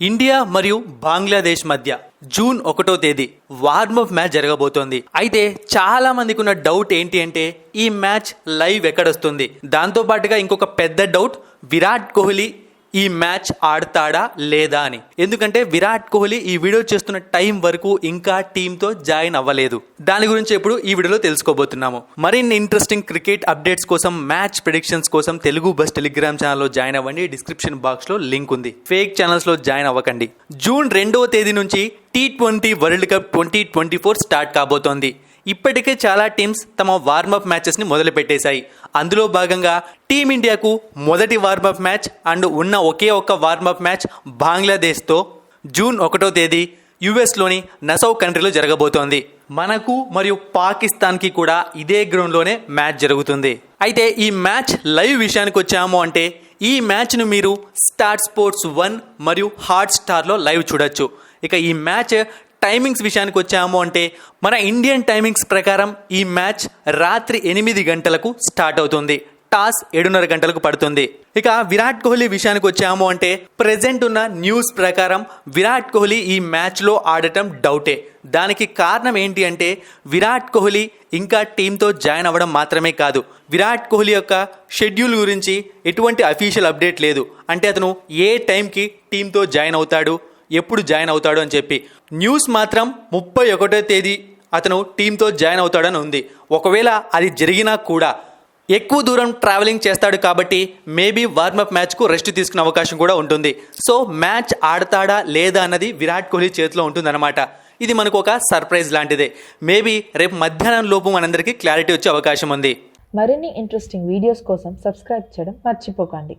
India మరియు బంగ్లాదేశ్ మధ్య June 1వ తేదీ వార్మప్ మ్యాచ్ జరగబోతోంది. అయితే చాలా మందికి ఉన్న డౌట్ ఏంటి అంటే ఈ మ్యాచ్ లైవ్ ఎక్కడొస్తుంది. దాంతో పాటుగా ఇంకొక పెద్ద డౌట్, విరాట్ కోహ్లీ ఈ మ్యాచ్ ఆడతాడా లేదా అని. ఎందుకంటే విరాట్ కోహ్లీ ఈ వీడియో చేస్తున్న టైం వరకు ఇంకా టీంతో జాయిన్ అవ్వలేదు. దాని గురించి ఇప్పుడు ఈ వీడియోలో తెలుసుకోబోతున్నాము. మరిన్ని ఇంట్రెస్టింగ్ క్రికెట్ అప్డేట్స్ కోసం, మ్యాచ్ ప్రిడిక్షన్స్ కోసం తెలుగు బస్ టెలిగ్రామ్ ఛానల్లో జాయిన్ అవ్వండి. డిస్క్రిప్షన్ బాక్స్ లో లింక్ ఉంది. ఫేక్ ఛానల్స్ లో జాయిన్ అవ్వకండి. జూన్ 2వ తేదీ నుంచి T20 వరల్డ్ కప్ 2024 స్టార్ట్ కాబోతోంది. ఇప్పటికే చాలా టీమ్స్ తమ వార్మప్ మ్యాచెస్ ని మొదలు పెట్టేశాయి. అందులో భాగంగా టీమిండియాకు మొదటి వార్మప్ మ్యాచ్ అండ్ ఉన్న ఒకే ఒక్క వార్మప్ మ్యాచ్ బంగ్లాదేశ్తో జూన్ 1వ తేదీ యుఎస్లోని నసౌ కంట్రీలో జరగబోతోంది. మనకు మరియు పాకిస్తాన్కి కూడా ఇదే గ్రౌండ్లోనే మ్యాచ్ జరుగుతుంది. అయితే ఈ మ్యాచ్ లైవ్ విషయానికి వచ్చాము అంటే ఈ మ్యాచ్ను మీరు స్టార్ స్పోర్ట్స్ 1 మరియు హాట్ స్టార్లో లైవ్ చూడొచ్చు. ఇక ఈ మ్యాచ్ టైమింగ్స్ విషయానికి వచ్చాము అంటే మన ఇండియన్ టైమింగ్స్ ప్రకారం ఈ మ్యాచ్ రాత్రి 8 గంటలకు స్టార్ట్ అవుతుంది. టాస్ 7:30 గంటలకు పడుతుంది. ఇక విరాట్ కోహ్లీ విషయానికి వచ్చాము అంటే ప్రెజెంట్ ఉన్న న్యూస్ ప్రకారం విరాట్ కోహ్లీ ఈ మ్యాచ్లో ఆడటం డౌటే. దానికి కారణం ఏంటి అంటే విరాట్ కోహ్లీ ఇంకా టీంతో జాయిన్ అవ్వడం మాత్రమే కాదు, విరాట్ కోహ్లీ యొక్క షెడ్యూల్ గురించి ఎటువంటి అఫీషియల్ అప్డేట్ లేదు. అంటే అతను ఏ టైంకి టీంతో జాయిన్ అవుతాడు, ఎప్పుడు జాయిన్ అవుతాడు అని చెప్పి. న్యూస్ మాత్రం 31వ తేదీ అతను టీంతో జాయిన్ అవుతాడని ఉంది. ఒకవేళ అది జరిగినా కూడా ఎక్కువ దూరం ట్రావెలింగ్ చేస్తాడు కాబట్టి మేబీ వార్మప్ మ్యాచ్కు రెస్ట్ తీసుకునే అవకాశం కూడా ఉంటుంది. సో మ్యాచ్ ఆడతాడా లేదా అన్నది విరాట్ కోహ్లీ చేతిలో ఉంటుందన్నమాట. ఇది మనకు ఒక సర్ప్రైజ్ లాంటిదే. మేబీ రేపు మధ్యాహ్నం లోపు మనందరికీ క్లారిటీ వచ్చే అవకాశం ఉంది. మరిన్ని ఇంట్రెస్టింగ్ వీడియోస్ కోసం సబ్స్క్రైబ్ చేయడం మర్చిపోకండి.